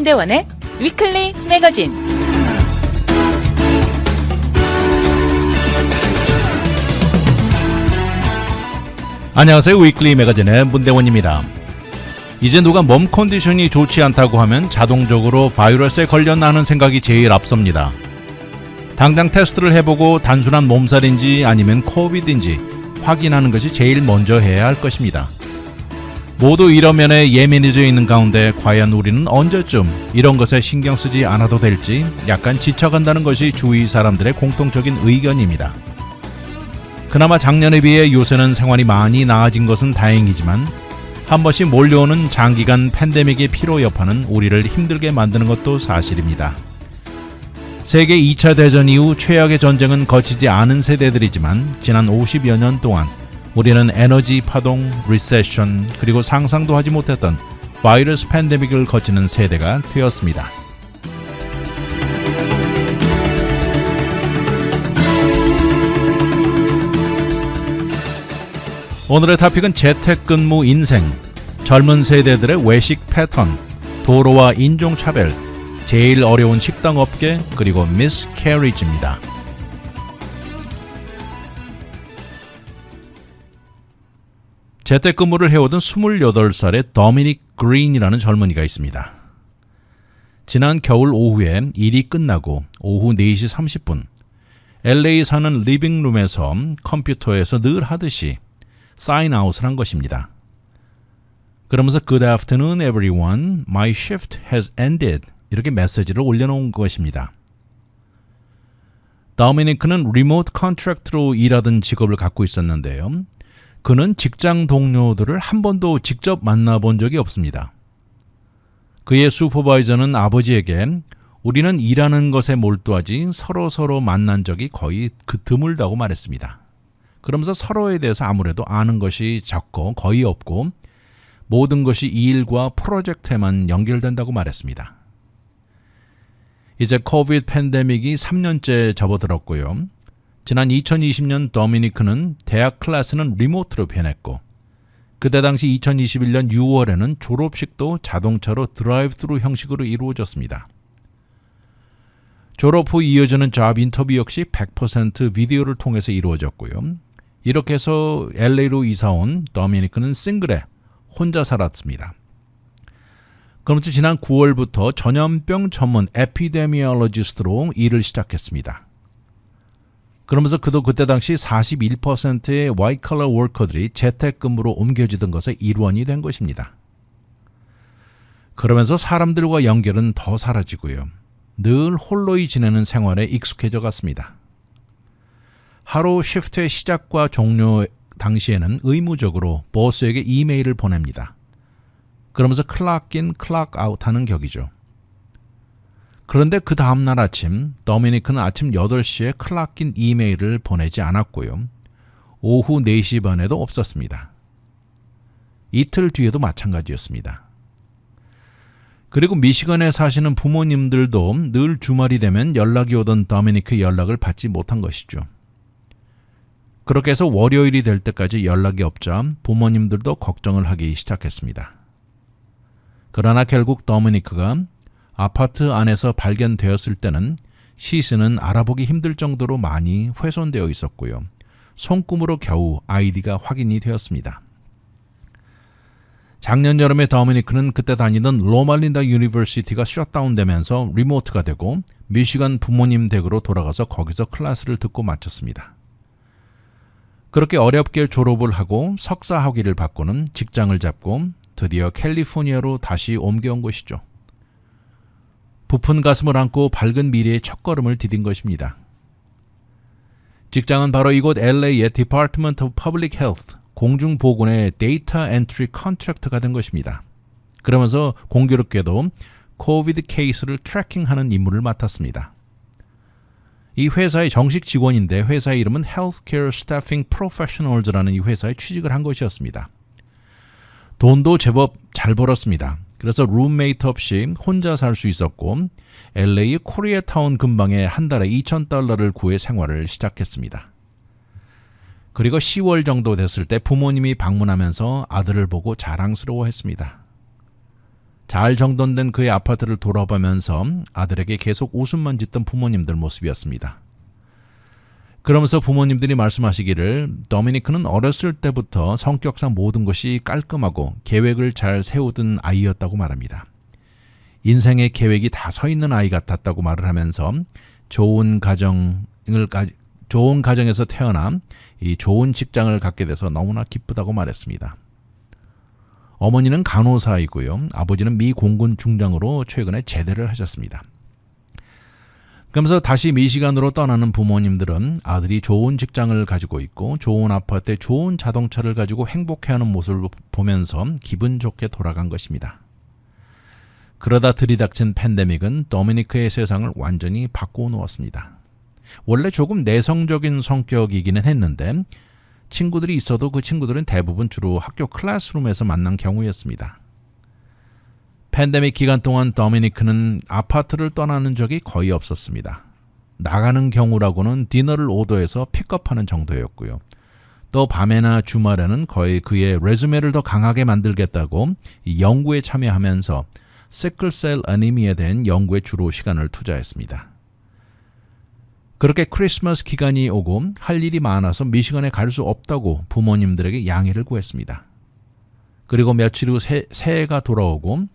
문대원의 위클리 매거진. 안녕하세요. 위클리 매거진의 문대원입니다. 이제 누가 몸 컨디션이 좋지 않다고 하면 자동적으로 바이러스에 걸렸나 하는 생각이 제일 앞섭니다. 당장 테스트를 해보고 단순한 몸살인지 아니면 코비드인지 확인하는 것이 제일 먼저 해야 할 것입니다. 모두 이런 면에 예민해져 있는 가운데 과연 우리는 언제쯤 이런 것에 신경 쓰지 않아도 될지 약간 지쳐간다는 것이 주위 사람들의 공통적인 의견입니다. 그나마 작년에 비해 요새는 생활이 많이 나아진 것은 다행이지만 한 번씩 몰려오는 장기간 팬데믹의 피로 여파는 우리를 힘들게 만드는 것도 사실입니다. 세계 2차 대전 이후 최악의 전쟁은 거치지 않은 세대들이지만 지난 50여 년 동안 우리는 에너지 파동, 리세션, 그리고 상상도 하지 못했던 바이러스 팬데믹을 거치는 세대가 되었습니다. 오늘의 토픽은 재택근무 인생, 젊은 세대들의 외식 패턴, 도로와 인종차별, 제일 어려운 식당 업계, 그리고 미스캐리지입니다. 재택근무를 해오던 28살의 더미닉 그린이라는 젊은이가 있습니다. 지난 겨울 오후에 일이 끝나고 오후 4시 30분 LA 사는 리빙룸에서 컴퓨터에서 늘 하듯이 사인아웃을 한 것입니다. 그러면서 Good afternoon everyone, my shift has ended 이렇게 메시지를 올려놓은 것입니다. 더미니크는 리모트 컨트랙트로 일하던 직업을 갖고 있었는데요. 그는 직장 동료들을 한 번도 직접 만나본 적이 없습니다. 그의 슈퍼바이저는 아버지에게 우리는 일하는 것에 몰두하지 서로 만난 적이 거의 드물다고 말했습니다. 그러면서 서로에 대해서 아무래도 아는 것이 적고 거의 없고 모든 것이 이 일과 프로젝트에만 연결된다고 말했습니다. 이제 코비드 팬데믹이 3년째 접어들었고요. 지난 2020년 더미니크는 대학 클래스는 리모트로 변했고 그때 당시 2021년 6월에는 졸업식도 자동차로 드라이브-스루 형식으로 이루어졌습니다. 졸업 후 이어지는 잡 인터뷰 역시 100% 비디오를 통해서 이루어졌고요. 이렇게 해서 LA로 이사온 더미니크는 싱글에 혼자 살았습니다. 그러면서 지난 9월부터 전염병 전문 에피데미올로지스트로 일을 시작했습니다. 그러면서 그도 그때 당시 41%의 화이트컬러 워커들이 재택근무로 옮겨지던 것의 일원이 된 것입니다. 그러면서 사람들과 연결은 더 사라지고요. 늘 홀로이 지내는 생활에 익숙해져 갔습니다. 하루 시프트의 시작과 종료 당시에는 의무적으로 보스에게 이메일을 보냅니다. 그러면서 클락인, 클락아웃 하는 격이죠. 그런데 그 다음날 아침, 더미니크는 아침 8시에 클락인 이메일을 보내지 않았고요. 오후 4시 반에도 없었습니다. 이틀 뒤에도 마찬가지였습니다. 그리고 미시건에 사시는 부모님들도 늘 주말이 되면 연락이 오던 더미니크의 연락을 받지 못한 것이죠. 그렇게 해서 월요일이 될 때까지 연락이 없자 부모님들도 걱정을 하기 시작했습니다. 그러나 결국 더미니크가 아파트 안에서 발견되었을 때는 시신은 알아보기 힘들 정도로 많이 훼손되어 있었고요. 손금으로 겨우 아이디가 확인이 되었습니다. 작년 여름에 더미니크는 그때 다니던 로말린다 유니버시티가 셧다운되면서 리모트가 되고 미시간 부모님 댁으로 돌아가서 거기서 클래스를 듣고 마쳤습니다. 그렇게 어렵게 졸업을 하고 석사 학위를 받고는 직장을 잡고 드디어 캘리포니아로 다시 옮겨온 것이죠. 부푼 가슴을 안고 밝은 미래의 첫걸음을 디딘 것입니다. 직장은 바로 이곳 LA의 Department of Public Health 공중보건의 데이터 엔트리 컨트랙터가 된 것입니다. 그러면서 공교롭게도 코비드 케이스를 트래킹하는 임무를 맡았습니다. 이 회사의 정식 직원인데 회사의 이름은 Healthcare Staffing Professionals라는 이 회사에 취직을 한 것이었습니다. 돈도 제법 잘 벌었습니다. 그래서 룸메이트 없이 혼자 살 수 있었고 LA 코리아타운 근방에 한 달에 $2,000를 구해 생활을 시작했습니다. 그리고 10월 정도 됐을 때 부모님이 방문하면서 아들을 보고 자랑스러워했습니다. 잘 정돈된 그의 아파트를 돌아보면서 아들에게 계속 웃음만 짓던 부모님들 모습이었습니다. 그러면서 부모님들이 말씀하시기를 도미니크는 어렸을 때부터 성격상 모든 것이 깔끔하고 계획을 잘 세우던 아이였다고 말합니다. 인생의 계획이 다 서 있는 아이 같았다고 말을 하면서 좋은 가정에서 태어나 이 좋은 직장을 갖게 돼서 너무나 기쁘다고 말했습니다. 어머니는 간호사이고요. 아버지는 미 공군 중장으로 최근에 제대를 하셨습니다. 그러면서 다시 미시간으로 떠나는 부모님들은 아들이 좋은 직장을 가지고 있고 좋은 아파트에 좋은 자동차를 가지고 행복해하는 모습을 보면서 기분 좋게 돌아간 것입니다. 그러다 들이닥친 팬데믹은 도미니크의 세상을 완전히 바꾸어 놓았습니다. 원래 조금 내성적인 성격이기는 했는데 친구들이 있어도 그 친구들은 대부분 주로 학교 클래스룸에서 만난 경우였습니다. 팬데믹 기간 동안 도미니크는 아파트를 떠나는 적이 거의 없었습니다. 나가는 경우라고는 디너를 오더해서 픽업하는 정도였고요. 또 밤에나 주말에는 거의 그의 레주메를 더 강하게 만들겠다고 연구에 참여하면서 시클셀 아니미에 대한 연구에 주로 시간을 투자했습니다. 그렇게 크리스마스 기간이 오고 할 일이 많아서 미시간에 갈 수 없다고 부모님들에게 양해를 구했습니다. 그리고 며칠 후 새해가 돌아오고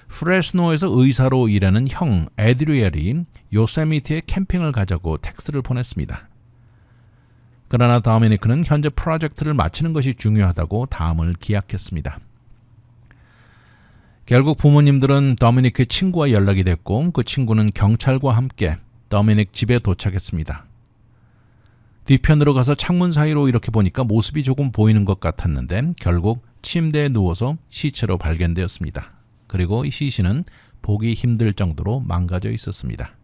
프레스노에서 의사로 일하는 형 에드리엘이 요세미티에 캠핑을 가자고 텍스트를 보냈습니다. 그러나 도미니크는 현재 프로젝트를 마치는 것이 중요하다고 다음을 기약했습니다. 결국 부모님들은 도미니크의 친구와 연락이 됐고 그 친구는 경찰과 함께 도미닉 집에 도착했습니다. 뒤편으로 가서 창문 사이로 이렇게 보니까 모습이 조금 보이는 것 같았는데 결국 침대에 누워서 시체로 발견되었습니다. 그리고 이 시신은 보기 힘들 정도로 망가져 있었습니다.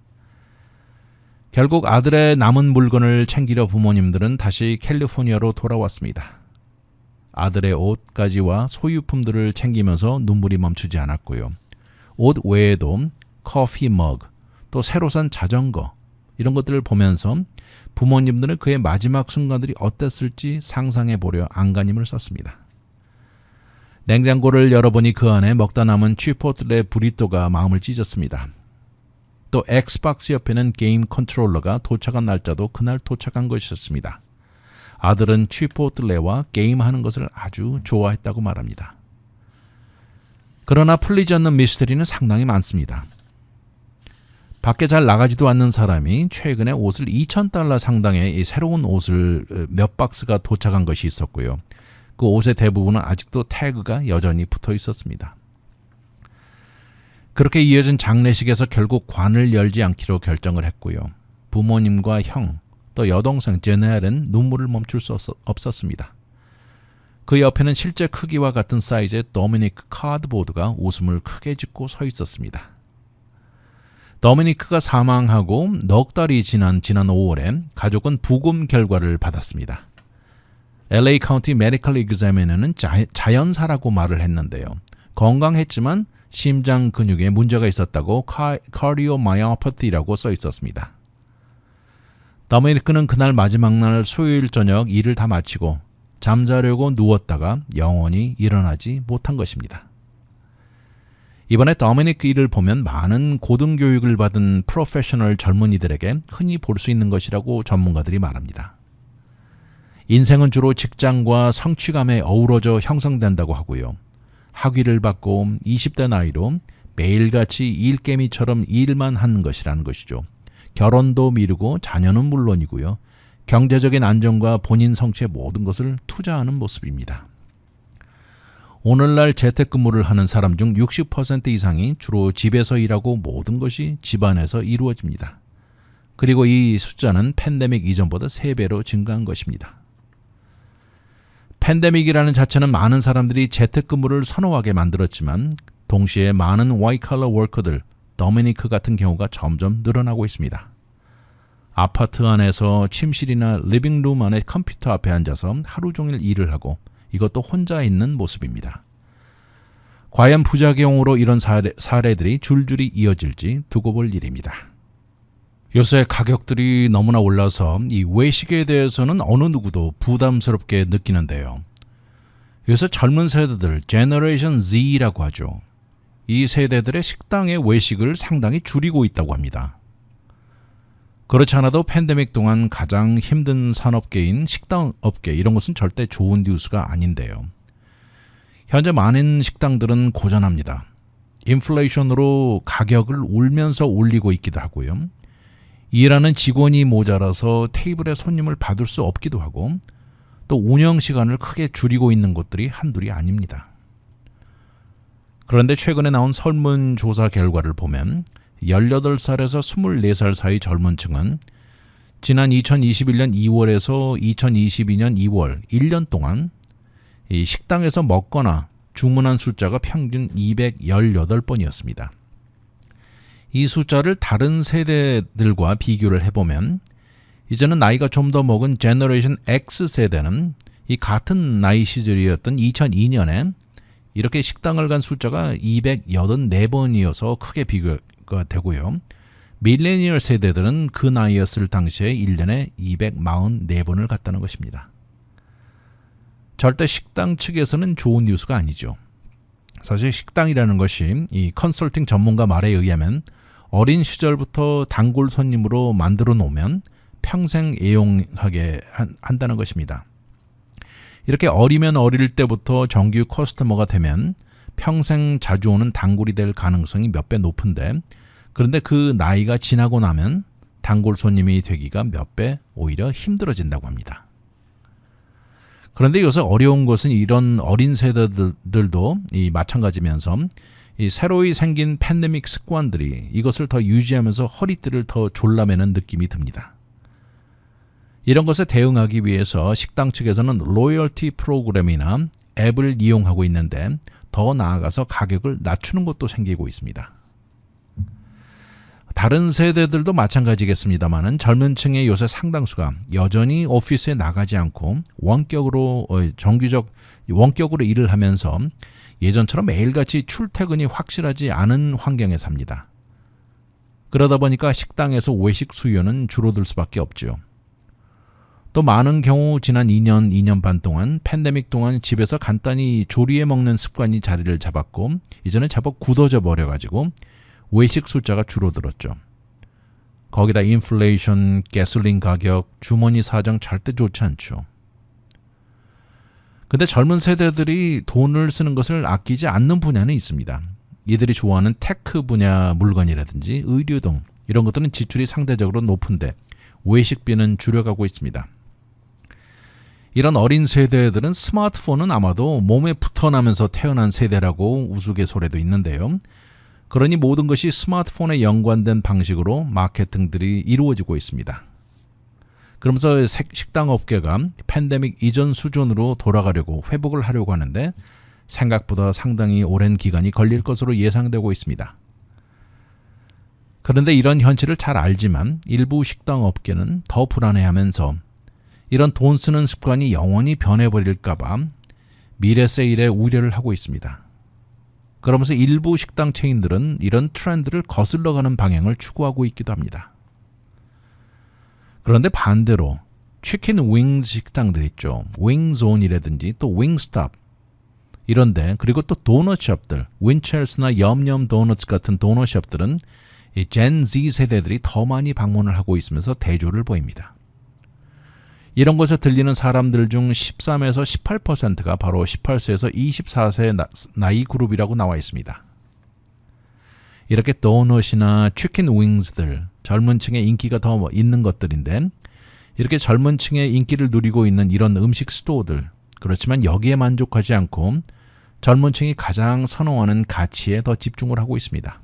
결국 아들의 남은 물건을 챙기려 부모님들은 다시 캘리포니아로 돌아왔습니다. 아들의 옷가지와 소유품들을 챙기면서 눈물이 멈추지 않았고요. 옷 외에도 커피 머그, 또 새로 산 자전거 이런 것들을 보면서 부모님들은 그의 마지막 순간들이 어땠을지 상상해 보려 안간힘을 썼습니다. 냉장고를 열어보니 그 안에 먹다 남은 치포틀레 브리또가 마음을 찢었습니다. 또 엑스박스 옆에는 게임 컨트롤러가 도착한 날짜도 그날 도착한 것이었습니다. 아들은 치포틀레와 게임하는 것을 아주 좋아했다고 말합니다. 그러나 풀리지 않는 미스터리는 상당히 많습니다. 밖에 잘 나가지도 않는 사람이 최근에 옷을 $2,000 상당의 새로운 옷을 몇 박스가 도착한 것이 있었고요. 그 옷의 대부분은 아직도 태그가 여전히 붙어 있었습니다. 그렇게 이어진 장례식에서 결국 관을 열지 않기로 결정을 했고요. 부모님과 형, 또 여동생 제넬은 눈물을 멈출 수 없었습니다. 그 옆에는 실제 크기와 같은 사이즈의 도미니크 카드보드가 웃음을 크게 짓고 서 있었습니다. 도미니크가 사망하고 넉 달이 지난 5월에 가족은 부검 결과를 받았습니다. LA 카운티 메디컬 examiner는 자연사라고 말을 했는데요. 건강했지만 심장 근육에 문제가 있었다고 cardiomyopathy라고 써 있었습니다. 도미니크는 그날 마지막 날 수요일 저녁 일을 다 마치고 잠자려고 누웠다가 영원히 일어나지 못한 것입니다. 이번에 도미니크 일을 보면 많은 고등교육을 받은 프로페셔널 젊은이들에게 흔히 볼 수 있는 것이라고 전문가들이 말합니다. 인생은 주로 직장과 성취감에 어우러져 형성된다고 하고요. 학위를 받고 20대 나이로 매일같이 일개미처럼 일만 하는 것이라는 것이죠. 결혼도 미루고 자녀는 물론이고요. 경제적인 안정과 본인 성취의 모든 것을 투자하는 모습입니다. 오늘날 재택근무를 하는 사람 중 60% 이상이 주로 집에서 일하고 모든 것이 집안에서 이루어집니다. 그리고 이 숫자는 팬데믹 이전보다 3배로 증가한 것입니다. 팬데믹이라는 자체는 많은 사람들이 재택근무를 선호하게 만들었지만 동시에 많은 화이트칼러 워커들, 도미니크 같은 경우가 점점 늘어나고 있습니다. 아파트 안에서 침실이나 리빙룸 안에 컴퓨터 앞에 앉아서 하루 종일 일을 하고 이것도 혼자 있는 모습입니다. 과연 부작용으로 이런 사례들이 줄줄이 이어질지 두고 볼 일입니다. 요새 가격들이 너무나 올라서 이 외식에 대해서는 어느 누구도 부담스럽게 느끼는데요. 요새 젊은 세대들 제너레이션 Z라고 하죠. 이 세대들의 식당의 외식을 상당히 줄이고 있다고 합니다. 그렇지 않아도 팬데믹 동안 가장 힘든 산업계인 식당업계, 이런 것은 절대 좋은 뉴스가 아닌데요. 현재 많은 식당들은 고전합니다. 인플레이션으로 가격을 울면서 올리고 있기도 하고요. 일하는 직원이 모자라서 테이블에 손님을 받을 수 없기도 하고, 또 운영 시간을 크게 줄이고 있는 곳들이 한둘이 아닙니다. 그런데 최근에 나온 설문조사 결과를 보면 18살에서 24살 사이 젊은 층은 지난 2021년 2월에서 2022년 2월 1년 동안 이 식당에서 먹거나 주문한 숫자가 평균 218번이었습니다. 이 숫자를 다른 세대들과 비교를 해보면 이제는 나이가 좀 더 먹은 제너레이션 X 세대는 이 같은 나이 시절이었던 2002년에 이렇게 식당을 간 숫자가 284번이어서 크게 비교가 되고요. 밀레니얼 세대들은 그 나이였을 당시에 1년에 244번을 갔다는 것입니다. 절대 식당 측에서는 좋은 뉴스가 아니죠. 사실 식당이라는 것이 이 컨설팅 전문가 말에 의하면 어린 시절부터 단골 손님으로 만들어 놓으면 평생 애용하게 한다는 것입니다. 이렇게 어리면 어릴 때부터 정규 커스터머가 되면 평생 자주 오는 단골이 될 가능성이 몇 배 높은데, 그런데 그 나이가 지나고 나면 단골 손님이 되기가 몇 배 오히려 힘들어진다고 합니다. 그런데 요새 어려운 것은 이런 어린 세대들도 마찬가지면서 이 새로이 생긴 팬데믹 습관들이 이것을 더 유지하면서 허리띠를 더 졸라매는 느낌이 듭니다. 이런 것에 대응하기 위해서 식당 측에서는 로열티 프로그램이나 앱을 이용하고 있는데, 더 나아가서 가격을 낮추는 것도 생기고 있습니다. 다른 세대들도 마찬가지겠습니다만 젊은 층의 요새 상당수가 여전히 오피스에 나가지 않고 원격으로 일을 하면서 예전처럼 매일같이 출퇴근이 확실하지 않은 환경에 삽니다. 그러다 보니까 식당에서 외식 수요는 줄어들 수밖에 없죠. 또 많은 경우 지난 2년 반 동안 팬데믹 동안 집에서 간단히 조리해 먹는 습관이 자리를 잡았고, 이제는 제법 굳어져 버려가지고 외식 숫자가 줄어들었죠. 거기다 인플레이션, 가솔린 가격, 주머니 사정 절대 좋지 않죠. 근데 젊은 세대들이 돈을 쓰는 것을 아끼지 않는 분야는 있습니다. 이들이 좋아하는 테크 분야 물건이라든지 의류 등 이런 것들은 지출이 상대적으로 높은데 외식비는 줄여가고 있습니다. 이런 어린 세대들은 스마트폰은 아마도 몸에 붙어나면서 태어난 세대라고 우스갯소리도 있는데요. 그러니 모든 것이 스마트폰에 연관된 방식으로 마케팅들이 이루어지고 있습니다. 그러면서 식당 업계가 팬데믹 이전 수준으로 돌아가려고 회복을 하려고 하는데 생각보다 상당히 오랜 기간이 걸릴 것으로 예상되고 있습니다. 그런데 이런 현실을 잘 알지만 일부 식당 업계는 더 불안해하면서 이런 돈 쓰는 습관이 영원히 변해버릴까봐 미래 세일에 우려를 하고 있습니다. 그러면서 일부 식당 체인들은 이런 트렌드를 거슬러가는 방향을 추구하고 있기도 합니다. 그런데 반대로 치킨 윙 식당들 있죠. 윙존이라든지 또 윙스톱 이런데, 그리고 또 도넛숍들, 윈첼스나 염염 도넛 같은 도넛숍들은 이 젠 Z 세대들이 더 많이 방문을 하고 있으면서 대조를 보입니다. 이런 곳에 들리는 사람들 중 13에서 18%가 바로 18세에서 24세 나이 그룹이라고 나와 있습니다. 이렇게 도넛이나 치킨 윙스들, 젊은 층의 인기가 더 있는 것들인데, 이렇게 젊은 층의 인기를 누리고 있는 이런 음식 스토어들, 그렇지만 여기에 만족하지 않고 젊은 층이 가장 선호하는 가치에 더 집중을 하고 있습니다.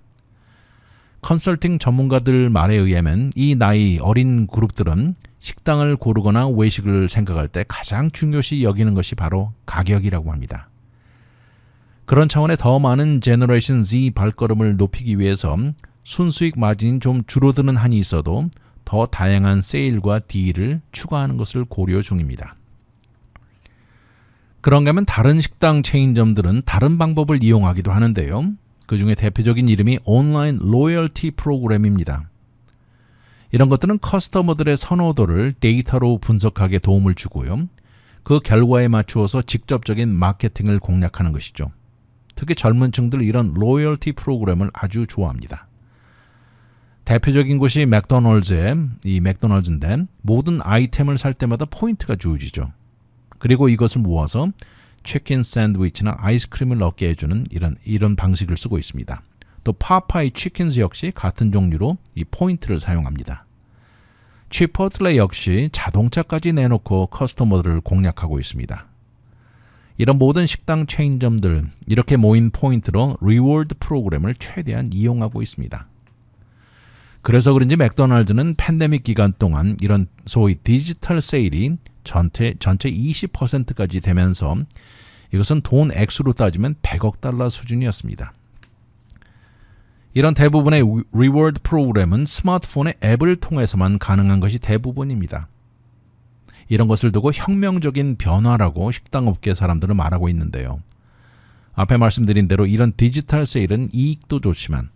컨설팅 전문가들 말에 의하면 이 나이 어린 그룹들은 식당을 고르거나 외식을 생각할 때 가장 중요시 여기는 것이 바로 가격이라고 합니다. 그런 차원의 더 많은 제너레이션 Z 발걸음을 높이기 위해서 순수익 마진이 좀 줄어드는 한이 있어도 더 다양한 세일과 딜을 추가하는 것을 고려 중입니다. 그런가 하면 다른 식당 체인점들은 다른 방법을 이용하기도 하는데요. 그 중에 대표적인 이름이 온라인 로열티 프로그램입니다. 이런 것들은 커스터머들의 선호도를 데이터로 분석하기에 도움을 주고요. 그 결과에 맞추어서 직접적인 마케팅을 공략하는 것이죠. 특히 젊은 층들 이런 로열티 프로그램을 아주 좋아합니다. 대표적인 곳이 맥도널드인데 모든 아이템을 살 때마다 포인트가 주어지죠. 그리고 이것을 모아서 치킨 샌드위치나 아이스크림을 얻게 해주는 이런 방식을 쓰고 있습니다. 또 파파이 치킨즈 역시 같은 종류로 이 포인트를 사용합니다. 치포틀레 역시 자동차까지 내놓고 커스터머들을 공략하고 있습니다. 이런 모든 식당 체인점들 이렇게 모인 포인트로 리워드 프로그램을 최대한 이용하고 있습니다. 그래서 그런지 맥도날드는 팬데믹 기간 동안 이런 소위 디지털 세일이 전체 20%까지 되면서 이것은 돈 액수로 따지면 100억 달러 수준이었습니다. 이런 대부분의 리워드 프로그램은 스마트폰의 앱을 통해서만 가능한 것이 대부분입니다. 이런 것을 두고 혁명적인 변화라고 식당업계 사람들은 말하고 있는데요. 앞에 말씀드린 대로 이런 디지털 세일은 이익도 좋지만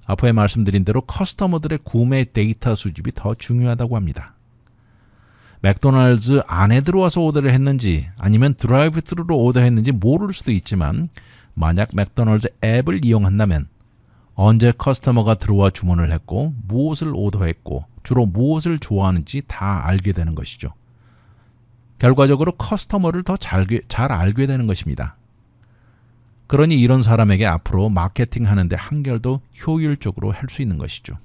앞에 말씀드린 대로 커스터머들의 구매 데이터 수집이 더 중요하다고 합니다. 맥도날드 안에 들어와서 오더를 했는지 아니면 드라이브 스루로 오더했는지 모를 수도 있지만 만약 맥도날드 앱을 이용한다면 언제 커스터머가 들어와 주문을 했고 무엇을 오더했고 주로 무엇을 좋아하는지 다 알게 되는 것이죠. 결과적으로 커스터머를 더 잘 알게 되는 것입니다. 그러니 이런 사람에게 앞으로 마케팅하는데 한결 더 효율적으로 할 수 있는 것이죠.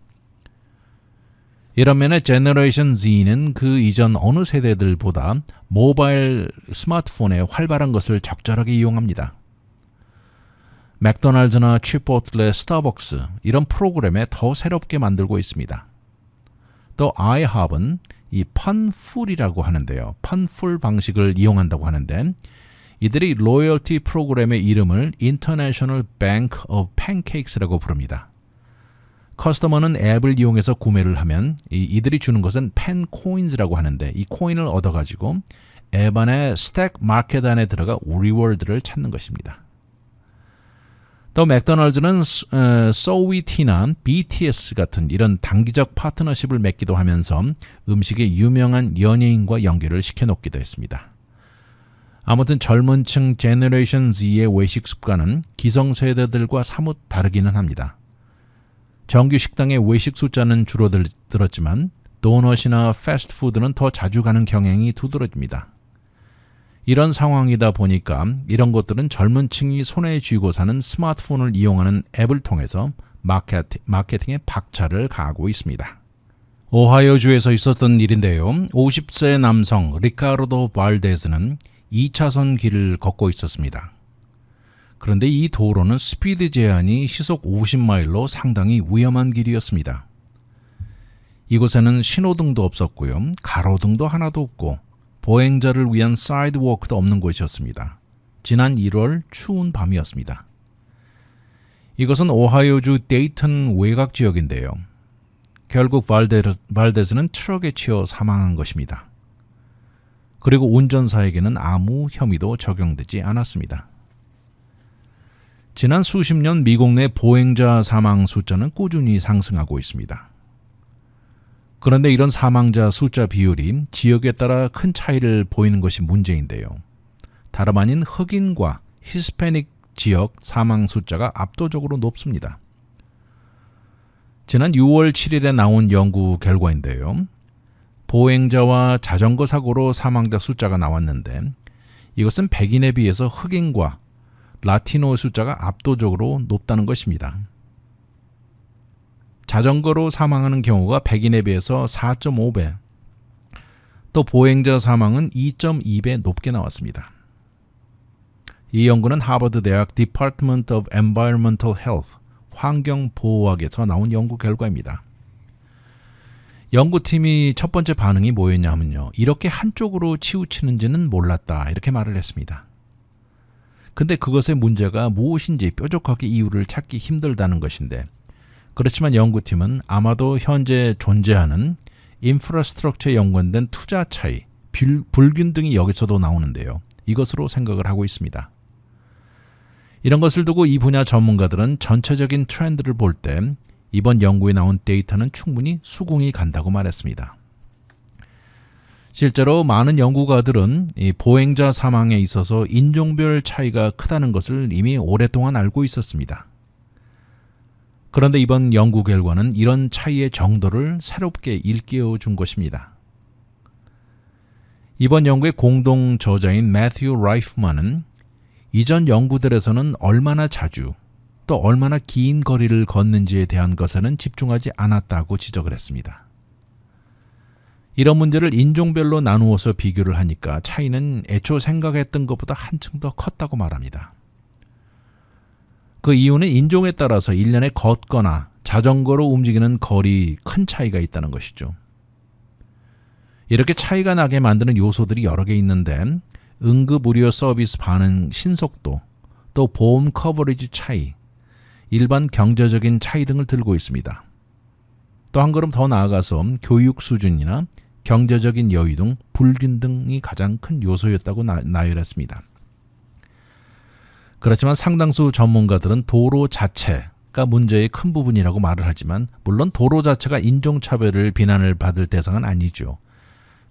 이런 면에 제너레이션 Z는 그 이전 어느 세대들보다 모바일 스마트폰의 활발한 것을 적절하게 이용합니다. 맥도날드나 치포틀레, 스타벅스 이런 프로그램에 더 새롭게 만들고 있습니다. 또 아이헙은 이 펀풀이라고 하는데요. 펀풀 방식을 이용한다고 하는데 이들이 로열티 프로그램의 이름을 International Bank of Pancakes라고 부릅니다. 커스터머는 앱을 이용해서 구매를 하면 이들이 주는 것은 펜코인즈라고 하는데 이 코인을 얻어가지고 앱 안에 스택 마켓 안에 들어가 리워드를 찾는 것입니다. 또 맥도날드는 소위티나 BTS 같은 이런 단기적 파트너십을 맺기도 하면서 음식에 유명한 연예인과 연결을 시켜놓기도 했습니다. 아무튼 젊은 층 제너레이션 Z의 외식 습관은 기성세대들과 사뭇 다르기는 합니다. 정규 식당의 외식 숫자는 줄어들었지만 도넛이나 패스트푸드는 더 자주 가는 경향이 두드러집니다. 이런 상황이다 보니까 이런 것들은 젊은 층이 손에 쥐고 사는 스마트폰을 이용하는 앱을 통해서 마케팅에 박차를 가하고 있습니다. 오하이오주에서 있었던 일인데요. 50세 남성 리카르도 발데스는 2차선 길을 걷고 있었습니다. 그런데 이 도로는 스피드 제한이 시속 50마일로 상당히 위험한 길이었습니다. 이곳에는 신호등도 없었고요. 가로등도 하나도 없고 보행자를 위한 사이드워크도 없는 곳이었습니다. 지난 1월 추운 밤이었습니다. 이것은 오하이오주 데이턴 외곽 지역인데요. 결국 발데스는 트럭에 치여 사망한 것입니다. 그리고 운전사에게는 아무 혐의도 적용되지 않았습니다. 지난 수십 년 미국 내 보행자 사망 숫자는 꾸준히 상승하고 있습니다. 그런데 이런 사망자 숫자 비율이 지역에 따라 큰 차이를 보이는 것이 문제인데요. 다름 아닌 흑인과 히스패닉 지역 사망 숫자가 압도적으로 높습니다. 지난 6월 7일에 나온 연구 결과인데요. 보행자와 자전거 사고로 사망자 숫자가 나왔는데 이것은 백인에 비해서 흑인과 라티노 숫자가 압도적으로 높다는 것입니다. 자전거로 사망하는 경우가 백인에 비해서 4.5배, 또 보행자 사망은 2.2배 높게 나왔습니다. 이 연구는 하버드 대학 Department of Environmental Health 환경보호학에서 나온 연구 결과입니다. 연구팀이 첫 번째 반응이 뭐였냐 하면요. 이렇게 한쪽으로 치우치는지는 몰랐다 이렇게 말을 했습니다. 근데 그것의 문제가 무엇인지 뾰족하게 이유를 찾기 힘들다는 것인데 그렇지만 연구팀은 아마도 현재 존재하는 인프라스트럭처에 연관된 투자 차이, 불균등이 여기서도 나오는데요. 이것으로 생각을 하고 있습니다. 이런 것을 두고 이 분야 전문가들은 전체적인 트렌드를 볼 때 이번 연구에 나온 데이터는 충분히 수긍이 간다고 말했습니다. 실제로 많은 연구가들은 이 보행자 사망에 있어서 인종별 차이가 크다는 것을 이미 오랫동안 알고 있었습니다. 그런데 이번 연구 결과는 이런 차이의 정도를 새롭게 일깨워 준 것입니다. 이번 연구의 공동 저자인 매튜 라이프만은 이전 연구들에서는 얼마나 자주 또 얼마나 긴 거리를 걷는지에 대한 것에는 집중하지 않았다고 지적을 했습니다. 이런 문제를 인종별로 나누어서 비교를 하니까 차이는 애초 생각했던 것보다 한층 더 컸다고 말합니다. 그 이유는 인종에 따라서 1년에 걷거나 자전거로 움직이는 거리 큰 차이가 있다는 것이죠. 이렇게 차이가 나게 만드는 요소들이 여러 개 있는데 응급의료 서비스 반응 신속도, 또 보험 커버리지 차이, 일반 경제적인 차이 등을 들고 있습니다. 또 한 걸음 더 나아가서 교육 수준이나 경제적인 여유 등 불균등이 가장 큰 요소였다고 나열했습니다. 그렇지만 상당수 전문가들은 도로 자체가 문제의 큰 부분이라고 말을 하지만 물론 도로 자체가 인종차별을 비난을 받을 대상은 아니죠.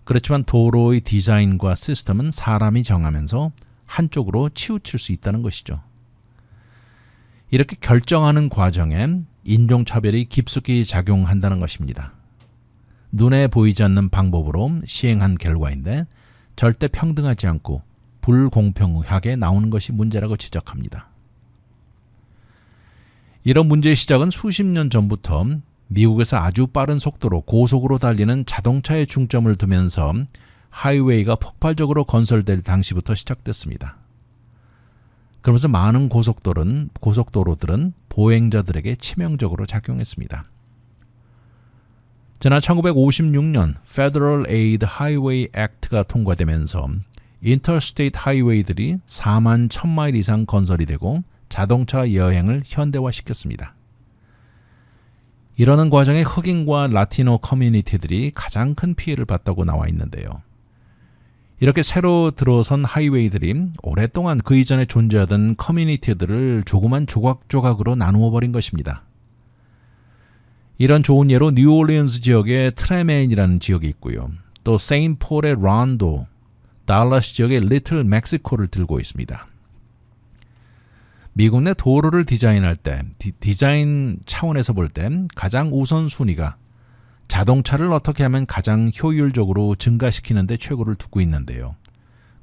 그렇지만 도로의 디자인과 시스템은 사람이 정하면서 한쪽으로 치우칠 수 있다는 것이죠. 이렇게 결정하는 과정에 인종차별이 깊숙이 작용한다는 것입니다. 눈에 보이지 않는 방법으로 시행한 결과인데 절대 평등하지 않고 불공평하게 나오는 것이 문제라고 지적합니다. 이런 문제의 시작은 수십 년 전부터 미국에서 아주 빠른 속도로 고속으로 달리는 자동차에 중점을 두면서 하이웨이가 폭발적으로 건설될 당시부터 시작됐습니다. 그러면서 많은 고속도로들은 보행자들에게 치명적으로 작용했습니다. 지난 1956년 Federal Aid Highway Act가 통과되면서 인터스테이트 하이웨이들이 4만 1000마일 이상 건설이 되고 자동차 여행을 현대화시켰습니다. 이러는 과정에 흑인과 라티노 커뮤니티들이 가장 큰 피해를 봤다고 나와 있는데요. 이렇게 새로 들어선 하이웨이들이 오랫동안 그 이전에 존재하던 커뮤니티들을 조그만 조각조각으로 나누어 버린 것입니다. 이런 좋은 예로 뉴올리언스 지역의 트레맨이라는 지역이 있고요. 또 세인폴의 란도, 달라스 지역의 리틀 멕시코를 들고 있습니다. 미국 내 도로를 디자인할 때, 디자인 차원에서 볼 때 가장 우선순위가 자동차를 어떻게 하면 가장 효율적으로 증가시키는 데 최고를 두고 있는데요.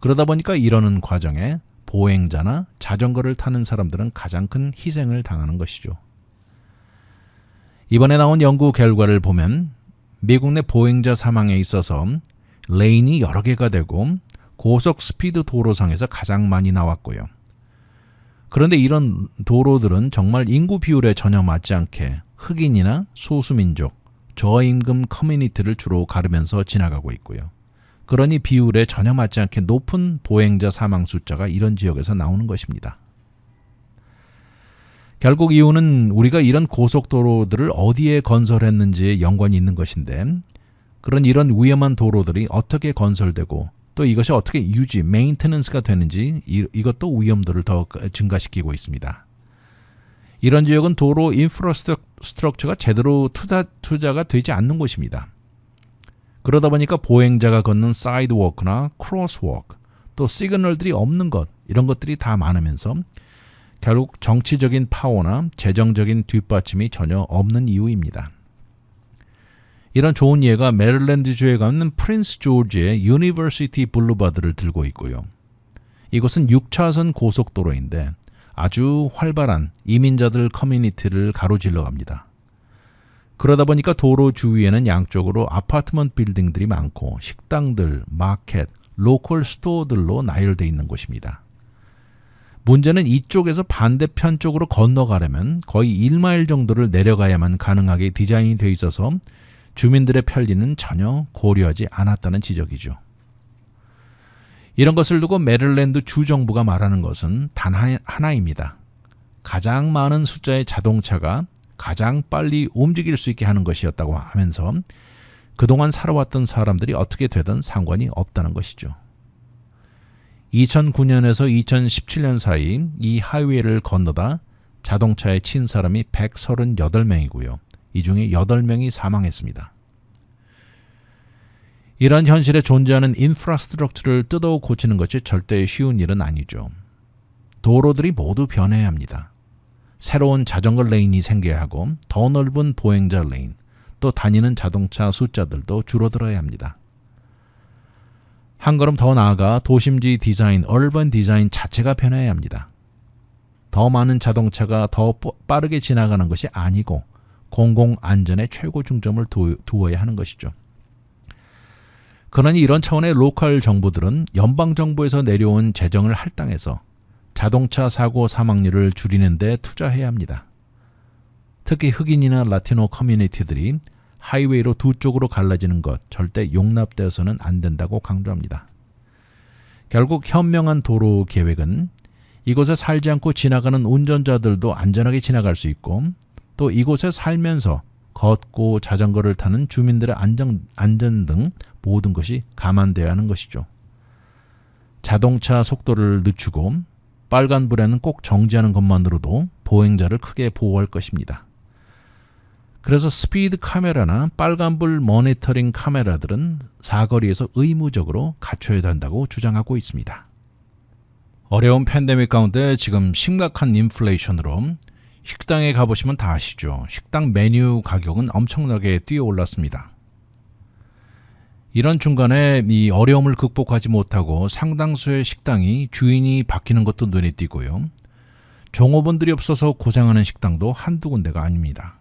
그러다 보니까 이러는 과정에 보행자나 자전거를 타는 사람들은 가장 큰 희생을 당하는 것이죠. 이번에 나온 연구 결과를 보면 미국 내 보행자 사망에 있어서 레인이 여러 개가 되고 고속 스피드 도로상에서 가장 많이 나왔고요. 그런데 이런 도로들은 정말 인구 비율에 전혀 맞지 않게 흑인이나 소수민족, 저임금 커뮤니티를 주로 가르면서 지나가고 있고요. 그러니 비율에 전혀 맞지 않게 높은 보행자 사망 숫자가 이런 지역에서 나오는 것입니다. 결국 이유는 우리가 이런 고속도로들을 어디에 건설했는지에 연관이 있는 것인데 이런 위험한 도로들이 어떻게 건설되고 또 이것이 어떻게 메인테넌스가 되는지 이것도 위험도를 더 증가시키고 있습니다. 이런 지역은 도로 인프라스트럭처가 제대로 투자가 되지 않는 곳입니다. 그러다 보니까 보행자가 걷는 사이드워크나 크로스워크, 또 시그널들이 없는 것, 이런 것들이 다 많으면서 결국 정치적인 파워나 재정적인 뒷받침이 전혀 없는 이유입니다. 이런 좋은 예가 메릴랜드주에 가는 프린스 조지의 유니버시티 블루바드를 들고 있고요. 이곳은 6차선 고속도로인데 아주 활발한 이민자들 커뮤니티를 가로질러 갑니다. 그러다 보니까 도로 주위에는 양쪽으로 아파트먼트 빌딩들이 많고 식당들, 마켓, 로컬 스토어들로 나열되어 있는 곳입니다. 문제는 이쪽에서 반대편 쪽으로 건너가려면 거의 1마일 정도를 내려가야만 가능하게 디자인이 되어 있어서 주민들의 편리는 전혀 고려하지 않았다는 지적이죠. 이런 것을 두고 메릴랜드 주정부가 말하는 것은 단 하나입니다. 가장 많은 숫자의 자동차가 가장 빨리 움직일 수 있게 하는 것이었다고 하면서 그동안 살아왔던 사람들이 어떻게 되든 상관이 없다는 것이죠. 2009년에서 2017년 사이 이 하이웨이를 건너다 자동차에 친 사람이 138명이고요. 이 중에 8명이 사망했습니다. 이런 현실에 존재하는 인프라스트럭처를 뜯어 고치는 것이 절대 쉬운 일은 아니죠. 도로들이 모두 변해야 합니다. 새로운 자전거 레인이 생겨야 하고 더 넓은 보행자 레인, 또 다니는 자동차 숫자들도 줄어들어야 합니다. 한 걸음 더 나아가 도심지 디자인, 얼번 디자인 자체가 변해야 합니다. 더 많은 자동차가 더 빠르게 지나가는 것이 아니고 공공안전에 최고 중점을 두어야 하는 것이죠. 그러니 이런 차원의 로컬 정부들은 연방정부에서 내려온 재정을 할당해서 자동차 사고 사망률을 줄이는 데 투자해야 합니다. 특히 흑인이나 라티노 커뮤니티들이 하이웨이로 두 쪽으로 갈라지는 것 절대 용납되어서는 안 된다고 강조합니다. 결국 현명한 도로 계획은 이곳에 살지 않고 지나가는 운전자들도 안전하게 지나갈 수 있고 또 이곳에 살면서 걷고 자전거를 타는 주민들의 안전 등 모든 것이 감안되어야 하는 것이죠. 자동차 속도를 늦추고 빨간불에는 꼭 정지하는 것만으로도 보행자를 크게 보호할 것입니다. 그래서 스피드 카메라나 빨간불 모니터링 카메라들은 사거리에서 의무적으로 갖춰야 된다고 주장하고 있습니다. 어려운 팬데믹 가운데 지금 심각한 인플레이션으로 식당에 가보시면 다 아시죠. 식당 메뉴 가격은 엄청나게 뛰어올랐습니다. 이런 중간에 이 어려움을 극복하지 못하고 상당수의 식당이 주인이 바뀌는 것도 눈에 띄고요. 종업원들이 없어서 고생하는 식당도 한두 군데가 아닙니다.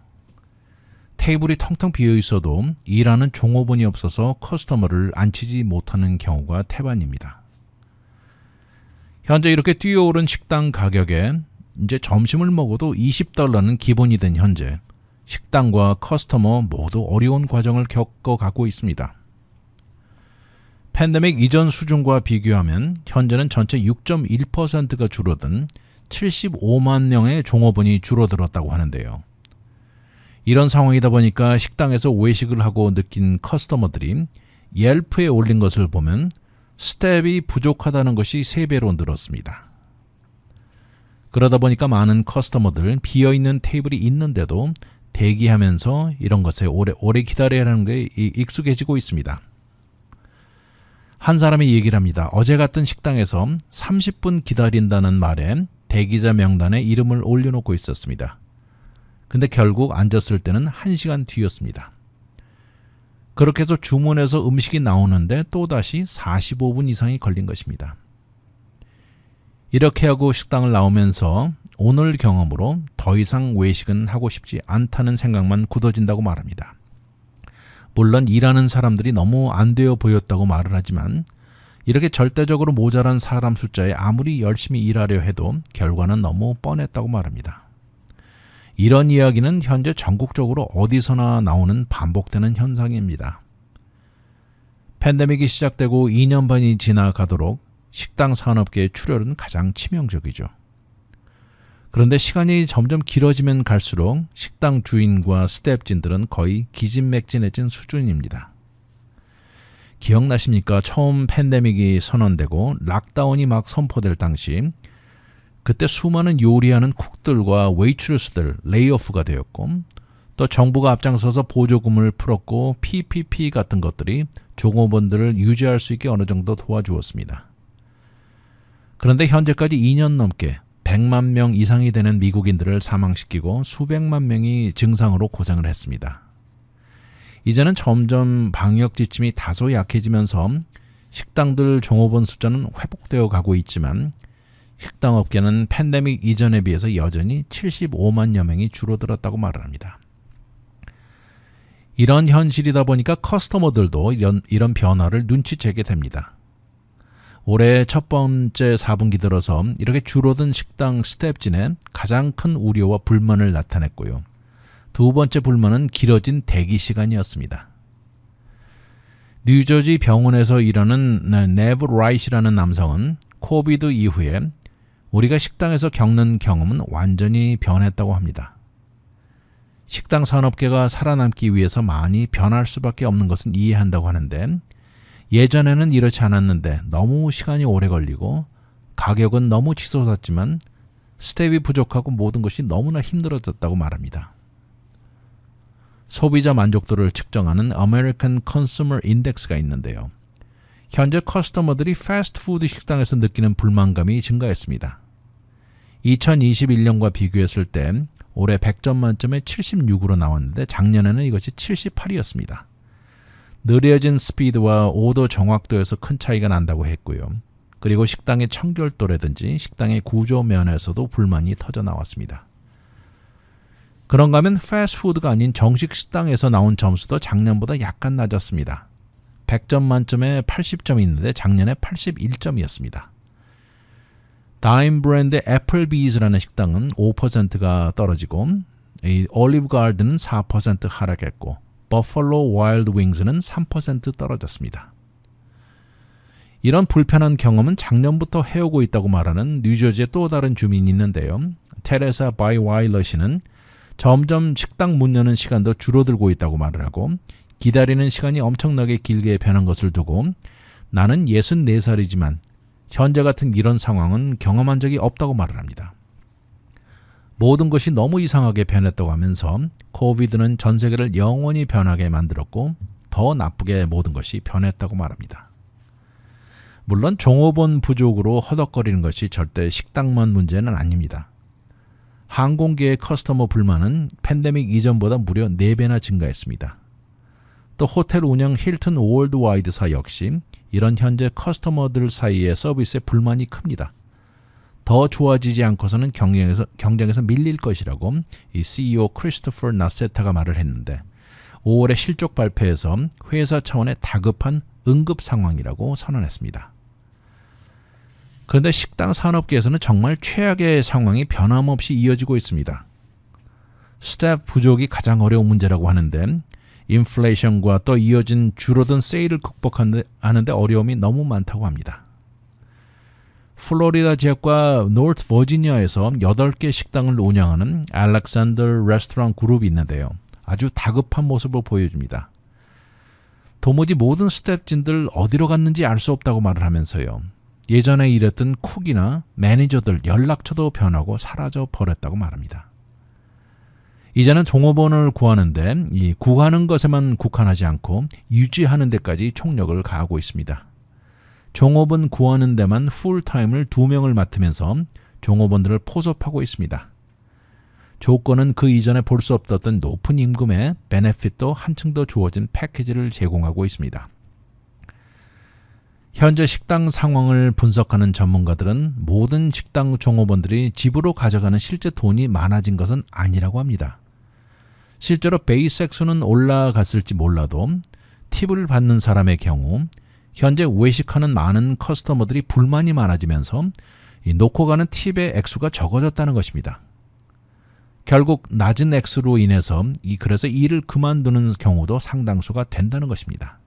테이블이 텅텅 비어 있어도 일하는 종업원이 없어서 커스터머를 앉히지 못하는 경우가 태반입니다. 현재 이렇게 뛰어오른 식당 가격에 이제 점심을 먹어도 $20는 기본이 된 현재 식당과 커스터머 모두 어려운 과정을 겪어가고 있습니다. 팬데믹 이전 수준과 비교하면 현재는 전체 6.1%가 줄어든 75만 명의 종업원이 줄어들었다고 하는데요. 이런 상황이다 보니까 식당에서 외식을 하고 느낀 커스터머들이 옐프에 올린 것을 보면 스텝이 부족하다는 것이 3배로 늘었습니다. 그러다 보니까 많은 커스터머들 비어있는 테이블이 있는데도 대기하면서 이런 것에 오래 기다려야 하는 게 익숙해지고 있습니다. 한 사람이 얘기를 합니다. 어제 갔던 식당에서 30분 기다린다는 말에 대기자 명단에 이름을 올려놓고 있었습니다. 근데 결국 앉았을 때는 1시간 뒤였습니다. 그렇게 해서 주문해서 음식이 나오는데 또다시 45분 이상이 걸린 것입니다. 이렇게 하고 식당을 나오면서 오늘 경험으로 더 이상 외식은 하고 싶지 않다는 생각만 굳어진다고 말합니다. 물론 일하는 사람들이 너무 안 되어 보였다고 말을 하지만 이렇게 절대적으로 모자란 사람 숫자에 아무리 열심히 일하려 해도 결과는 너무 뻔했다고 말합니다. 이런 이야기는 현재 전국적으로 어디서나 나오는 반복되는 현상입니다. 팬데믹이 시작되고 2년 반이 지나가도록 식당 산업계의 출혈은 가장 치명적이죠. 그런데 시간이 점점 길어지면 갈수록 식당 주인과 스태프진들은 거의 기진맥진해진 수준입니다. 기억나십니까? 처음 팬데믹이 선언되고 락다운이 막 선포될 당시 그때 수많은 요리하는 쿡들과 웨이트레스들 레이오프가 되었고 또 정부가 앞장서서 보조금을 풀었고 PPP 같은 것들이 종업원들을 유지할 수 있게 어느 정도 도와주었습니다. 그런데 현재까지 2년 넘게 100만 명 이상이 되는 미국인들을 사망시키고 수백만 명이 증상으로 고생을 했습니다. 이제는 점점 방역 지침이 다소 약해지면서 식당들 종업원 숫자는 회복되어 가고 있지만 식당업계는 팬데믹 이전에 비해서 여전히 75만여 명이 줄어들었다고 말을 합니다. 이런 현실이다 보니까 커스터머들도 이런 변화를 눈치채게 됩니다. 올해 첫 번째 4분기 들어서 이렇게 줄어든 식당 스태프진의 가장 큰 우려와 불만을 나타냈고요. 두 번째 불만은 길어진 대기 시간이었습니다. 뉴저지 병원에서 일하는 네브 라이트라는 남성은 코비드 이후에 우리가 식당에서 겪는 경험은 완전히 변했다고 합니다. 식당 산업계가 살아남기 위해서 많이 변할 수밖에 없는 것은 이해한다고 하는데 예전에는 이렇지 않았는데 너무 시간이 오래 걸리고 가격은 너무 치솟았지만 스텝이 부족하고 모든 것이 너무나 힘들어졌다고 말합니다. 소비자 만족도를 측정하는 American Consumer Index가 있는데요. 현재 커스터머들이 패스트푸드 식당에서 느끼는 불만감이 증가했습니다. 2021년과 비교했을 때 올해 100점 만점에 76으로 나왔는데 작년에는 이것이 78이었습니다. 느려진 스피드와 오더 정확도에서 큰 차이가 난다고 했고요. 그리고 식당의 청결도라든지 식당의 구조 면에서도 불만이 터져 나왔습니다. 그런가 하면 패스트푸드가 아닌 정식 식당에서 나온 점수도 작년보다 약간 낮았습니다. 100점 만점에 80점이 있는데 작년에 81점이었습니다. 다임 브랜드 애플비즈라는 식당은 5%가 떨어지고 이 올리브 가든은 4% 하락했고 버펄로 와일드 윙스는 3% 떨어졌습니다. 이런 불편한 경험은 작년부터 해오고 있다고 말하는 뉴저지의 또 다른 주민이 있는데요. 테레사 바이와일러 씨는 점점 식당 문 여는 시간도 줄어들고 있다고 말을 하고 기다리는 시간이 엄청나게 길게 변한 것을 두고 나는 64살이지만 현재 같은 이런 상황은 경험한 적이 없다고 말을 합니다. 모든 것이 너무 이상하게 변했다고 하면서 코비드는 전 세계를 영원히 변하게 만들었고 더 나쁘게 모든 것이 변했다고 말합니다. 물론 종업원 부족으로 허덕거리는 것이 절대 식당만 문제는 아닙니다. 항공기의 커스터머 불만은 팬데믹 이전보다 무려 4배나 증가했습니다. 또 호텔 운영 힐튼 월드와이드사 역시 이런 현재 커스터머들 사이의 서비스에 불만이 큽니다. 더 좋아지지 않고서는 경쟁에서 밀릴 것이라고 이 CEO 크리스토퍼 나세타가 말을 했는데 5월에 실적 발표에서 회사 차원의 다급한 응급 상황이라고 선언했습니다. 그런데 식당 산업계에서는 정말 최악의 상황이 변함없이 이어지고 있습니다. 스텝 부족이 가장 어려운 문제라고 하는데 인플레이션과 또 이어진 줄어든 세일을 극복하는데 어려움이 너무 많다고 합니다. 플로리다 지역과 노트 버지니아에서 8개 식당을 운영하는 알렉산더 레스토랑 그룹이 있는데요. 아주 다급한 모습을 보여줍니다. 도무지 모든 스텝진들 어디로 갔는지 알 수 없다고 말을 하면서요. 예전에 일했던 쿡이나 매니저들 연락처도 변하고 사라져 버렸다고 말합니다. 이제는 종업원을 구하는데 이 구하는 것에만 국한하지 않고 유지하는 데까지 총력을 가하고 있습니다. 종업원 구하는 데만 풀타임을 2명을 맡으면서 종업원들을 포섭하고 있습니다. 조건은 그 이전에 볼 수 없었던 높은 임금에 베네핏도 한층 더 주어진 패키지를 제공하고 있습니다. 현재 식당 상황을 분석하는 전문가들은 모든 식당 종업원들이 집으로 가져가는 실제 돈이 많아진 것은 아니라고 합니다. 실제로 베이스 액수는 올라갔을지 몰라도 팁을 받는 사람의 경우 현재 외식하는 많은 커스터머들이 불만이 많아지면서 놓고 가는 팁의 액수가 적어졌다는 것입니다. 결국 낮은 액수로 인해서 그래서 일을 그만두는 경우도 상당수가 된다는 것입니다.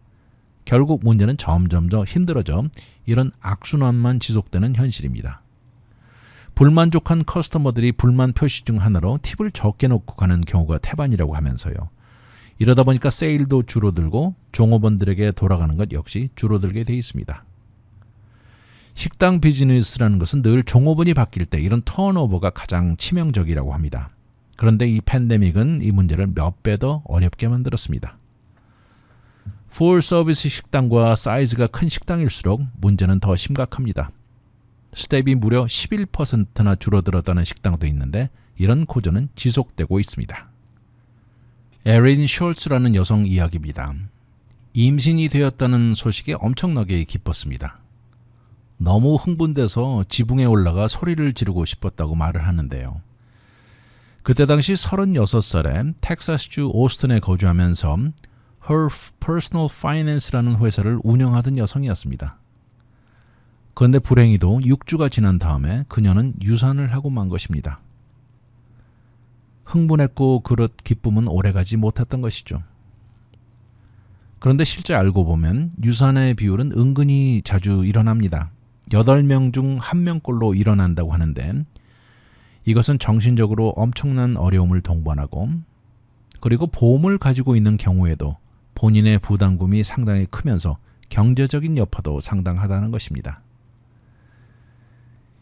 결국 문제는 점점 더 힘들어져 이런 악순환만 지속되는 현실입니다. 불만족한 커스터머들이 불만 표시 중 하나로 팁을 적게 놓고 가는 경우가 태반이라고 하면서요. 이러다 보니까 세일도 줄어들고 종업원들에게 돌아가는 것 역시 줄어들게 돼 있습니다. 식당 비즈니스라는 것은 늘 종업원이 바뀔 때 이런 턴오버가 가장 치명적이라고 합니다. 그런데 이 팬데믹은 이 문제를 몇 배 더 어렵게 만들었습니다. 풀 서비스 식당과 사이즈가 큰 식당일수록 문제는 더 심각합니다. 스텝이 무려 11%나 줄어들었다는 식당도 있는데 이런 고전은 지속되고 있습니다. 에린 숄츠라는 여성 이야기입니다. 임신이 되었다는 소식에 엄청나게 기뻤습니다. 너무 흥분돼서 지붕에 올라가 소리를 지르고 싶었다고 말을 하는데요. 그때 당시 36살에 텍사스주 오스틴에 거주하면서 Her Personal Finance라는 회사를 운영하던 여성이었습니다. 그런데 불행히도 6주가 지난 다음에 그녀는 유산을 하고 만 것입니다. 흥분했고 그릇 기쁨은 오래가지 못했던 것이죠. 그런데 실제 알고 보면 유산의 비율은 은근히 자주 일어납니다. 8명 중 1명꼴로 일어난다고 하는데 이것은 정신적으로 엄청난 어려움을 동반하고 그리고 보험을 가지고 있는 경우에도 본인의 부담금이 상당히 크면서 경제적인 여파도 상당하다는 것입니다.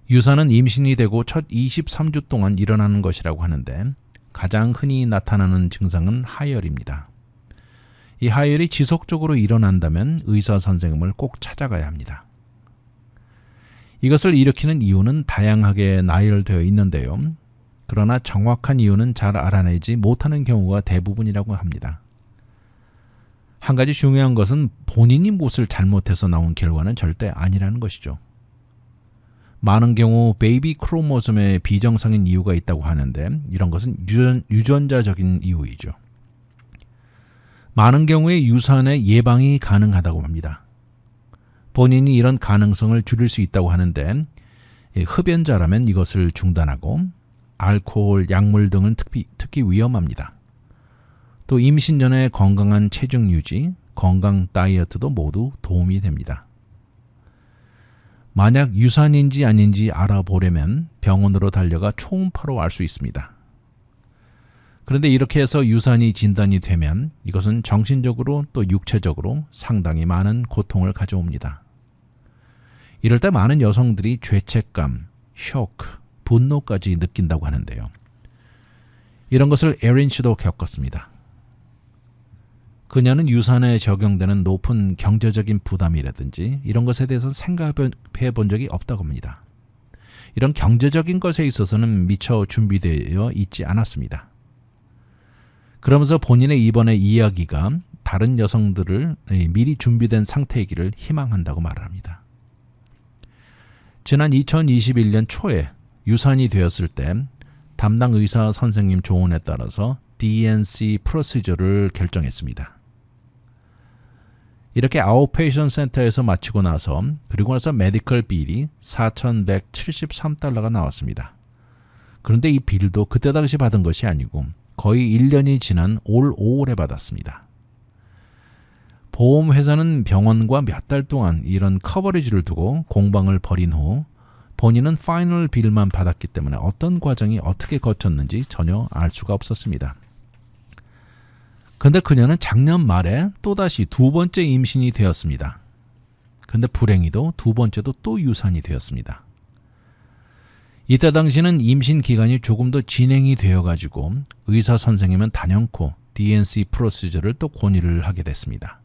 유산은 임신이 되고 첫 23주 동안 일어나는 것이라고 하는데 가장 흔히 나타나는 증상은 하혈입니다. 이 하혈이 지속적으로 일어난다면 의사 선생님을 꼭 찾아가야 합니다. 이것을 일으키는 이유는 다양하게 나열되어 있는데요. 그러나 정확한 이유는 잘 알아내지 못하는 경우가 대부분이라고 합니다. 한 가지 중요한 것은 본인이 무엇을 잘못해서 나온 결과는 절대 아니라는 것이죠. 많은 경우 베이비 크로모솜에 비정상인 이유가 있다고 하는데 이런 것은 유전자적인 이유이죠. 많은 경우에 유산의 예방이 가능하다고 합니다. 본인이 이런 가능성을 줄일 수 있다고 하는데 흡연자라면 이것을 중단하고 알코올, 약물 등은 특히 위험합니다. 또 임신 전에 건강한 체중 유지, 건강 다이어트도 모두 도움이 됩니다. 만약 유산인지 아닌지 알아보려면 병원으로 달려가 초음파로 알 수 있습니다. 그런데 이렇게 해서 유산이 진단이 되면 이것은 정신적으로 또 육체적으로 상당히 많은 고통을 가져옵니다. 이럴 때 많은 여성들이 죄책감, 쇼크, 분노까지 느낀다고 하는데요. 이런 것을 에린 씨도 겪었습니다. 그녀는 유산에 적용되는 높은 경제적인 부담이라든지 이런 것에 대해서 생각해 본 적이 없다고 합니다. 이런 경제적인 것에 있어서는 미처 준비되어 있지 않았습니다. 그러면서 본인의 이번의 이야기가 다른 여성들을 미리 준비된 상태이기를 희망한다고 말을 합니다. 지난 2021년 초에 유산이 되었을 때 담당 의사 선생님 조언에 따라서 DNC 프로시저를 결정했습니다. 이렇게 아웃페이션 센터에서 마치고 나서 그리고 나서 메디컬 빌이 $4,173가 나왔습니다. 그런데 이 빌도 그때 당시 받은 것이 아니고 거의 1년이 지난 올 5월에 받았습니다. 보험회사는 병원과 몇 달 동안 이런 커버리지를 두고 공방을 벌인 후 본인은 파이널 빌만 받았기 때문에 어떤 과정이 어떻게 거쳤는지 전혀 알 수가 없었습니다. 그런데 그녀는 작년 말에 또다시 두 번째 임신이 되었습니다. 그런데 불행히도 두 번째도 또 유산이 되었습니다. 이때 당시는 임신 기간이 조금 더 진행이 되어가지고 의사 선생님은 단연코 DNC 프로시저를 또 권유를 하게 됐습니다.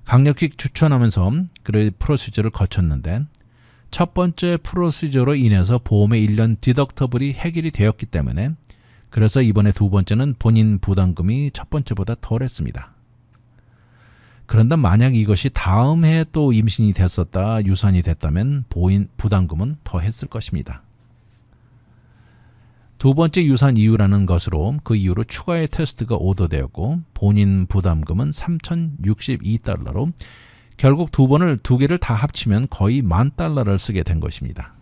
강력히 추천하면서 그 프로시저를 거쳤는데 첫 번째 프로시저로 인해서 보험의 1년 디덕터블이 해결이 되었기 때문에 그래서 이번에 두 번째는 본인 부담금이 첫 번째보다 덜했습니다. 그런데 만약 이것이 다음 해에 또 임신이 됐었다, 유산이 됐다면 부담금은 더 했을 것입니다. 두 번째 유산 이유라는 것으로 그 이후로 추가의 테스트가 오더되었고 본인 부담금은 $3,062로 결국 두 개를 다 합치면 거의 $10,000를 쓰게 된 것입니다.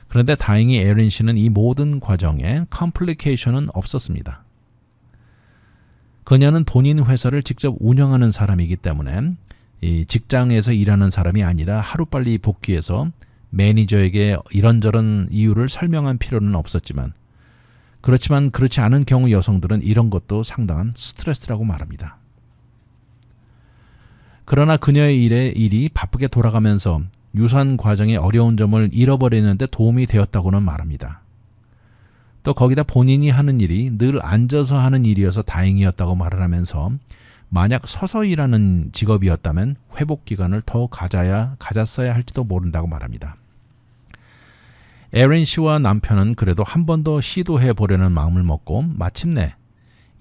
그런데 다행히 에린 씨는 이 모든 과정에 컴플리케이션은 없었습니다. 그녀는 본인 회사를 직접 운영하는 사람이기 때문에 이 직장에서 일하는 사람이 아니라 하루빨리 복귀해서 매니저에게 이런저런 이유를 설명한 필요는 없었지만 그렇지 않은 경우 여성들은 이런 것도 상당한 스트레스라고 말합니다. 그러나 그녀의 일이 바쁘게 돌아가면서 유산 과정의 어려운 점을 잃어버리는데 도움이 되었다고는 말합니다. 또 거기다 본인이 하는 일이 늘 앉아서 하는 일이어서 다행이었다고 말을 하면서 만약 서서 일하는 직업이었다면 회복 기간을 더 가졌어야 할지도 모른다고 말합니다. 에린 씨와 남편은 그래도 한 번 더 시도해 보려는 마음을 먹고 마침내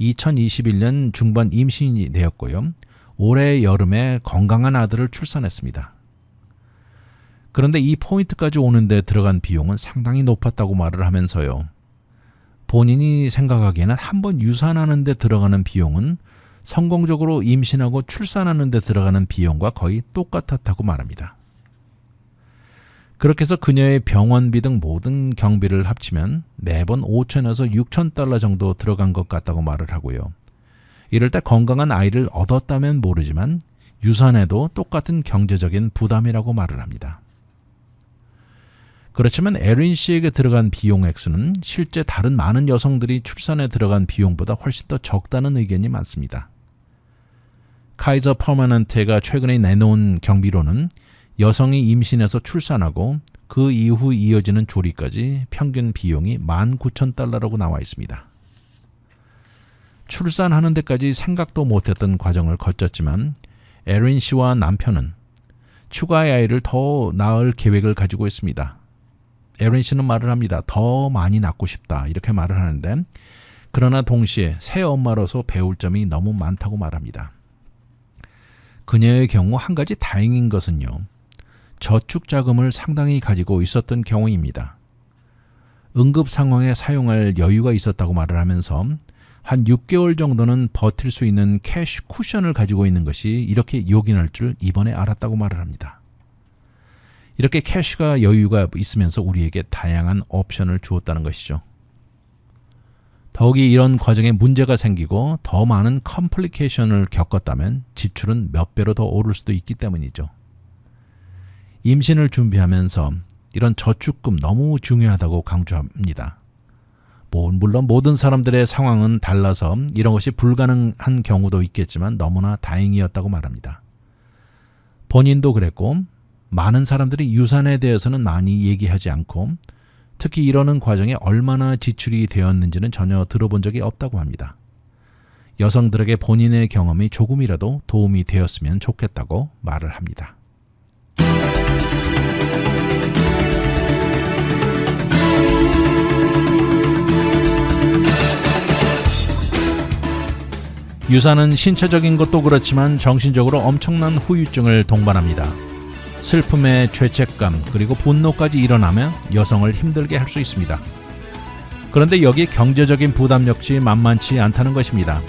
2021년 중반 임신이 되었고요. 올해 여름에 건강한 아들을 출산했습니다. 그런데 이 포인트까지 오는데 들어간 비용은 상당히 높았다고 말을 하면서요. 본인이 생각하기에는 한 번 유산하는 데 들어가는 비용은 성공적으로 임신하고 출산하는 데 들어가는 비용과 거의 똑같았다고 말합니다. 그렇게 해서 그녀의 병원비 등 모든 경비를 합치면 매번 $5,000에서 $6,000 정도 들어간 것 같다고 말을 하고요. 이럴 때 건강한 아이를 얻었다면 모르지만 유산에도 똑같은 경제적인 부담이라고 말을 합니다. 그렇지만 에린 씨에게 들어간 비용 액수는 실제 다른 많은 여성들이 출산에 들어간 비용보다 훨씬 더 적다는 의견이 많습니다. 카이저 퍼머넌트가 최근에 내놓은 경비로는 여성이 임신해서 출산하고 그 이후 이어지는 조리까지 평균 비용이 19,000달러라고 나와 있습니다. 출산하는 데까지 생각도 못했던 과정을 거쳤지만 에린 씨와 남편은 추가의 아이를 더 낳을 계획을 가지고 있습니다. 에린 씨는 말을 합니다. 더 많이 낳고 싶다 이렇게 말을 하는데 그러나 동시에 새 엄마로서 배울 점이 너무 많다고 말합니다. 그녀의 경우 한 가지 다행인 것은요. 저축 자금을 상당히 가지고 있었던 경우입니다. 응급 상황에 사용할 여유가 있었다고 말을 하면서 한 6개월 정도는 버틸 수 있는 캐시 쿠션을 가지고 있는 것이 이렇게 요긴할 줄 이번에 알았다고 말을 합니다. 이렇게 캐시가 여유가 있으면서 우리에게 다양한 옵션을 주었다는 것이죠. 더욱이 이런 과정에 문제가 생기고 더 많은 컴플리케이션을 겪었다면 지출은 몇 배로 더 오를 수도 있기 때문이죠. 임신을 준비하면서 이런 저축금 너무 중요하다고 강조합니다. 물론 모든 사람들의 상황은 달라서 이런 것이 불가능한 경우도 있겠지만 너무나 다행이었다고 말합니다. 본인도 그랬고 많은 사람들이 유산에 대해서는 많이 얘기하지 않고 특히 이러는 과정에 얼마나 지출이 되었는지는 전혀 들어본 적이 없다고 합니다. 여성들에게 본인의 경험이 조금이라도 도움이 되었으면 좋겠다고 말을 합니다. 유산은 신체적인 것도 그렇지만 정신적으로 엄청난 후유증을 동반합니다. 슬픔에 죄책감 그리고 분노까지 일어나며 여성을 힘들게 할 수 있습니다. 그런데 여기에 경제적인 부담 역시 만만치 않다는 것입니다.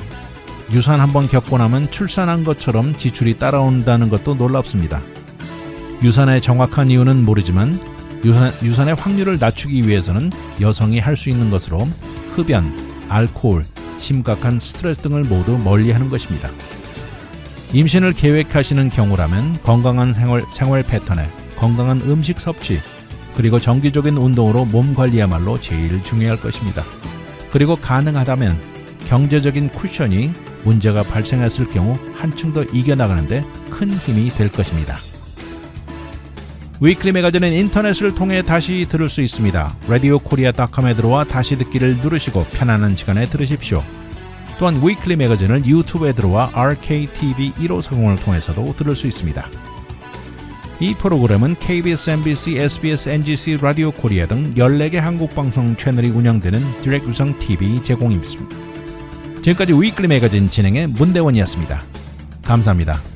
유산 한번 겪고 나면 출산한 것처럼 지출이 따라온다는 것도 놀랍습니다. 유산의 정확한 이유는 모르지만 유산의 확률을 낮추기 위해서는 여성이 할 수 있는 것으로 흡연, 알코올, 심각한 스트레스 등을 모두 멀리하는 것입니다. 임신을 계획하시는 경우라면 건강한 생활 패턴에 건강한 음식 섭취 그리고 정기적인 운동으로 몸 관리야말로 제일 중요할 것입니다. 그리고 가능하다면 경제적인 쿠션이 문제가 발생했을 경우 한층 더 이겨나가는데 큰 힘이 될 것입니다. 위클리 매거진은 인터넷을 통해 다시 들을 수 있습니다. radiokorea.com에 들어와 다시 듣기를 누르시고 편안한 시간에 들으십시오. 또한 위클리 매거진을 유튜브에 들어와 RKTV 1540을 통해서도 들을 수 있습니다. 이 프로그램은 KBS, MBC, SBS, NGC, 라디오 코리아 등 14개 한국 방송 채널이 운영되는 디렉 유성 TV 제공입니다. 지금까지 위클리 매거진 진행의 문대원이었습니다. 감사합니다.